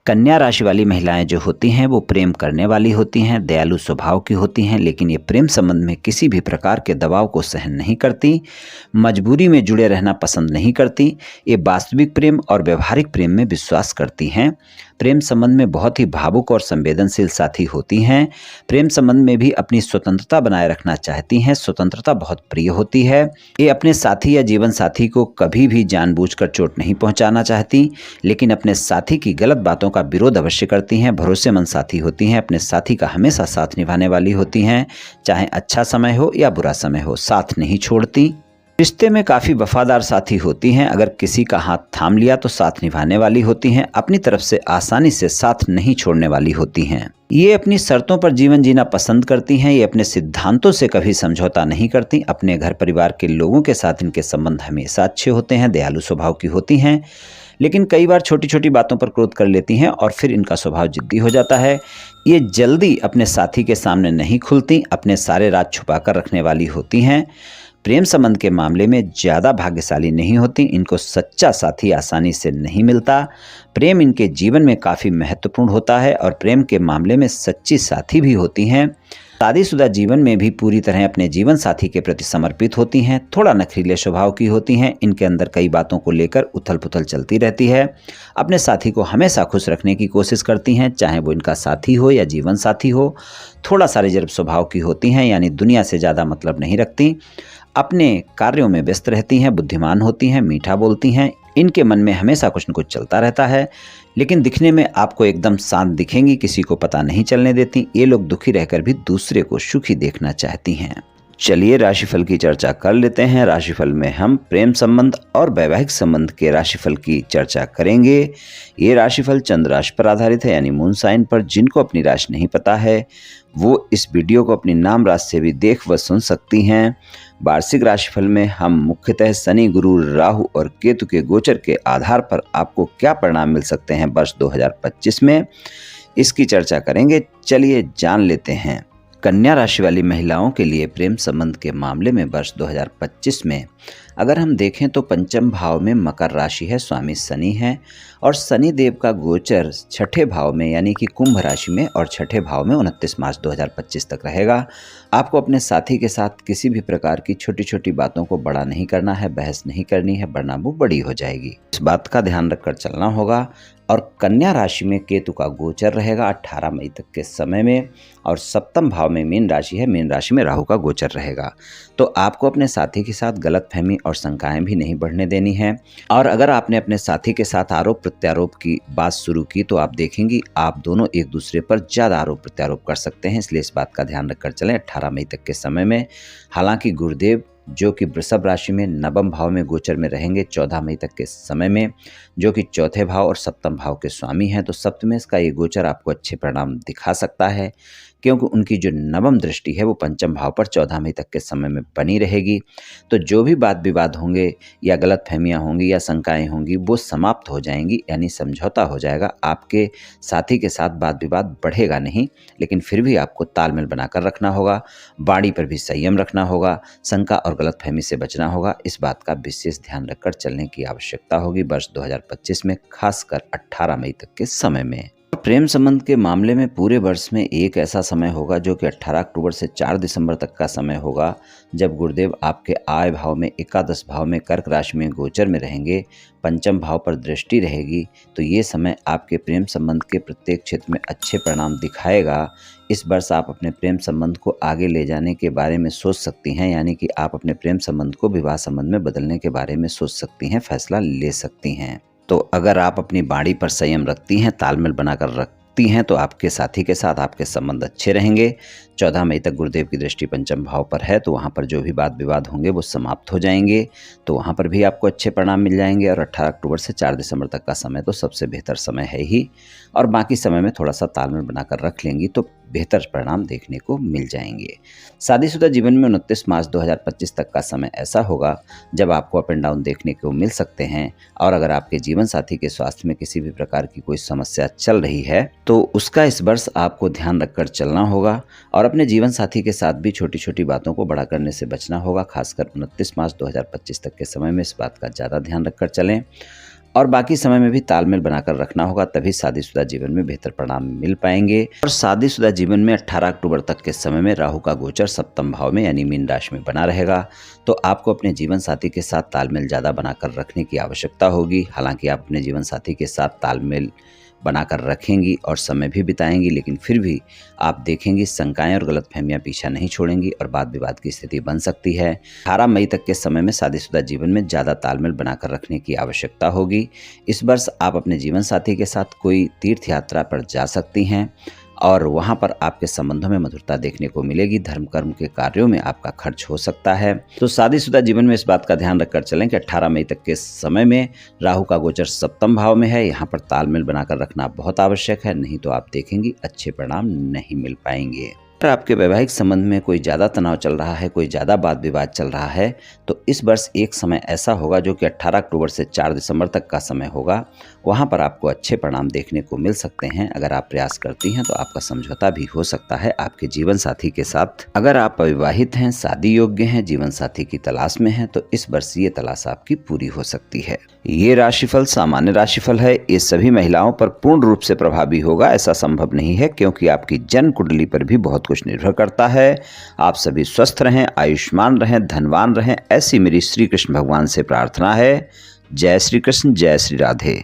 कन्या राशि वाली महिलाएं जो होती हैं वो प्रेम करने वाली होती हैं, दयालु स्वभाव की होती हैं, लेकिन ये प्रेम संबंध में किसी भी प्रकार के दबाव को सहन नहीं करती, मजबूरी में जुड़े रहना पसंद नहीं करती। ये वास्तविक प्रेम और व्यवहारिक प्रेम में विश्वास करती हैं। प्रेम संबंध में बहुत ही भावुक और संवेदनशील साथी होती हैं। प्रेम संबंध में भी अपनी स्वतंत्रता बनाए रखना चाहती हैं। स्वतंत्रता बहुत प्रिय होती है। ये अपने साथी या जीवन साथी को कभी भी जानबूझकर चोट नहीं पहुंचाना चाहती, लेकिन अपने साथी की गलत बातों का विरोध अवश्य करती हैं। भरोसेमंद साथी होती हैं। अपने साथी का हमेशा साथ निभाने वाली होती हैं। चाहे अच्छा समय हो या बुरा समय हो, साथ नहीं छोड़ती। रिश्ते में काफ़ी वफादार साथी होती हैं। अगर किसी का हाथ थाम लिया तो साथ निभाने वाली होती हैं। अपनी तरफ से आसानी से साथ नहीं छोड़ने वाली होती हैं। ये अपनी शर्तों पर जीवन जीना पसंद करती हैं। ये अपने सिद्धांतों से कभी समझौता नहीं करती। अपने घर परिवार के लोगों के साथ इनके संबंध हमेशा अच्छे होते हैं। दयालु स्वभाव की होती हैं, लेकिन कई बार छोटी छोटी बातों पर क्रोध कर लेती हैं और फिर इनका स्वभाव जिद्दी हो जाता है। ये जल्दी अपने साथी के सामने नहीं खुलती। अपने सारे राज छुपा कर रखने वाली होती हैं। प्रेम संबंध के मामले में ज़्यादा भाग्यशाली नहीं होती। इनको सच्चा साथी आसानी से नहीं मिलता। प्रेम इनके जीवन में काफ़ी महत्वपूर्ण होता है और प्रेम के मामले में सच्ची साथी भी होती हैं। शादीशुदा जीवन में भी पूरी तरह अपने जीवन साथी के प्रति समर्पित होती हैं। थोड़ा नखरीले स्वभाव की होती हैं। इनके अंदर कई बातों को लेकर उथल पुथल चलती रहती है। अपने साथी को हमेशा खुश रखने की कोशिश करती हैं, चाहे वो इनका साथी हो या जीवन साथी हो। थोड़ा सा रिजर्व स्वभाव की होती हैं, यानी दुनिया से ज़्यादा मतलब नहीं रखती। अपने कार्यों में व्यस्त रहती हैं। बुद्धिमान होती हैं, मीठा बोलती हैं। इनके मन में हमेशा कुछ न कुछ चलता रहता है, लेकिन दिखने में आपको एकदम शांत दिखेंगी, किसी को पता नहीं चलने देती। ये लोग दुखी रहकर भी दूसरे को सुखी देखना चाहती हैं। चलिए राशिफल की चर्चा कर लेते हैं। राशिफल में हम प्रेम संबंध और वैवाहिक संबंध के राशिफल की चर्चा करेंगे। ये राशिफल चंद्र राशि पर आधारित है, यानी मून साइन पर। जिनको अपनी राशि नहीं पता है वो इस वीडियो को अपनी नाम राशि से भी देख व सुन सकती हैं। वार्षिक राशिफल में हम मुख्यतः शनि, गुरु, राहु और केतु के गोचर के आधार पर आपको क्या परिणाम मिल सकते हैं वर्ष 2025 में, इसकी चर्चा करेंगे। चलिए जान लेते हैं। कन्या राशि वाली महिलाओं के लिए प्रेम संबंध के मामले में वर्ष 2025 में अगर हम देखें तो पंचम भाव में मकर राशि है, स्वामी शनि है और शनि देव का गोचर छठे भाव में यानी कि कुंभ राशि में और छठे भाव में 29 मार्च 2025 तक रहेगा। आपको अपने साथी के साथ किसी भी प्रकार की छोटी छोटी बातों को बड़ा नहीं करना है, बहस नहीं करनी है, वरना वो बड़ी हो जाएगी। इस बात का ध्यान रखकर चलना होगा। और कन्या राशि में केतु का गोचर रहेगा 18 मई तक के समय में और सप्तम भाव में मीन राशि है, मीन राशि में राहु का गोचर रहेगा। तो आपको अपने साथी के साथ गलतफहमी और शंकाएं भी नहीं बढ़ने देनी है। और अगर आपने अपने साथी के साथ आरोप प्रत्यारोप की बात शुरू की तो आप देखेंगी आप दोनों एक दूसरे पर ज़्यादा आरोप प्रत्यारोप कर सकते हैं, इसलिए इस बात का ध्यान रखकर चलें 18 मई तक के समय में। हालांकि गुरुदेव जो कि वृषभ राशि में नवम भाव में गोचर में रहेंगे 14 मई तक के समय में, जो कि चौथे भाव और सप्तम भाव के स्वामी हैं, तो सप्तमेश का ये गोचर आपको अच्छे परिणाम दिखा सकता है, क्योंकि उनकी जो नवम दृष्टि है वो पंचम भाव पर 14 मई तक के समय में बनी रहेगी। तो जो भी वाद विवाद होंगे या गलतफहमियां होंगी या शंकाएं होंगी वो समाप्त हो जाएंगी, यानी समझौता हो जाएगा। आपके साथी के साथ वाद विवाद बढ़ेगा नहीं, लेकिन फिर भी आपको तालमेल बनाकर रखना होगा। वाणी पर भी संयम रखना होगा। शंका और गलतफहमी से बचना होगा। इस बात का विशेष ध्यान रखकर चलने की आवश्यकता होगी वर्ष 2025 में, खासकर 18 मई तक के समय में। प्रेम संबंध के मामले में पूरे वर्ष में एक ऐसा समय होगा जो कि 18 अक्टूबर से 4 दिसंबर तक का समय होगा, जब गुरुदेव आपके आय भाव में एकादश भाव में कर्क राशि में गोचर में रहेंगे, पंचम भाव पर दृष्टि रहेगी। तो ये समय आपके प्रेम संबंध के प्रत्येक क्षेत्र में अच्छे परिणाम दिखाएगा। इस वर्ष आप अपने प्रेम संबंध को आगे ले जाने के बारे में सोच सकती हैं, यानी कि आप अपने प्रेम संबंध को विवाह संबंध में बदलने के बारे में सोच सकती हैं, फैसला ले सकती हैं। तो अगर आप अपनी वाणी पर संयम रखती हैं, तालमेल बनाकर रखती हैं, तो आपके साथी के साथ आपके संबंध अच्छे रहेंगे। 14 मई तक गुरुदेव की दृष्टि पंचम भाव पर है, तो वहाँ पर जो भी वाद विवाद होंगे वो समाप्त हो जाएंगे, तो वहाँ पर भी आपको अच्छे परिणाम मिल जाएंगे। और 18 अक्टूबर से 4 दिसंबर तक का समय तो सबसे बेहतर समय है ही, और बाकी समय में थोड़ा सा तालमेल बनाकर रख लेंगी तो बेहतर परिणाम देखने को मिल जाएंगे। शादीशुदा जीवन में 29 मार्च 2025 तक का समय ऐसा होगा जब आपको अप एंड डाउन देखने को मिल सकते हैं। और अगर आपके जीवन साथी के स्वास्थ्य में किसी भी प्रकार की कोई समस्या चल रही है तो उसका इस वर्ष आपको ध्यान रखकर चलना होगा। और अपने जीवन साथी के साथ भी छोटी छोटी बातों को बड़ा करने से बचना होगा, खासकर 29 मार्च 2025 तक के समय में इस बात का ज़्यादा ध्यान रखकर चलें। और बाकी समय में भी तालमेल बनाकर रखना होगा, तभी शादीशुदा जीवन में बेहतर परिणाम मिल पाएंगे। और शादीशुदा जीवन में 18 अक्टूबर तक के समय में राहु का गोचर सप्तम भाव में यानी मीन राशि में बना रहेगा, तो आपको अपने जीवन साथी के साथ तालमेल ज़्यादा बनाकर रखने की आवश्यकता होगी। हालांकि आप अपने जीवन साथी के साथ तालमेल बनाकर रखेंगी और समय भी बिताएंगी, लेकिन फिर भी आप देखेंगी शंकाएं और गलतफहमियां पीछा नहीं छोड़ेंगी और वाद विवाद की स्थिति बन सकती है। 18 मई तक के समय में शादीशुदा जीवन में ज़्यादा तालमेल बनाकर रखने की आवश्यकता होगी। इस वर्ष आप अपने जीवन साथी के साथ कोई तीर्थ यात्रा पर जा सकती हैं और वहां पर आपके संबंधों में मधुरता देखने को मिलेगी। धर्म कर्म के कार्यों में आपका खर्च हो सकता है। तो शादीशुदा जीवन में इस बात का ध्यान रखकर चलें कि 18 मई तक के समय में राहु का गोचर सप्तम भाव में है। यहाँ पर तालमेल बनाकर रखना बहुत आवश्यक है, नहीं तो आप देखेंगी अच्छे परिणाम नहीं मिल पाएंगे। अगर आपके वैवाहिक संबंध में कोई ज़्यादा तनाव चल रहा है, कोई ज़्यादा वाद विवाद चल रहा है, तो इस वर्ष एक समय ऐसा होगा जो कि 18 अक्टूबर से 4 दिसंबर तक का समय होगा। वहाँ पर आपको अच्छे परिणाम देखने को मिल सकते हैं। अगर आप प्रयास करती हैं तो आपका समझौता भी हो सकता है आपके जीवन साथी के साथ। अगर आप अविवाहित हैं, शादी योग्य हैं, जीवन साथी की तलाश में हैं, तो इस वर्ष ये तलाश आपकी पूरी हो सकती है। ये राशिफल सामान्य राशिफल है। ये सभी महिलाओं पर पूर्ण रूप से प्रभावी होगा ऐसा संभव नहीं है, क्योंकि आपकी जन्म कुंडली पर भी बहुत कुछ निर्भर करता है। आप सभी स्वस्थ रहें, आयुष्मान रहें, धनवान रहें, ऐसी मेरी श्री कृष्ण भगवान से प्रार्थना है। जय श्री कृष्ण, जय श्री राधे।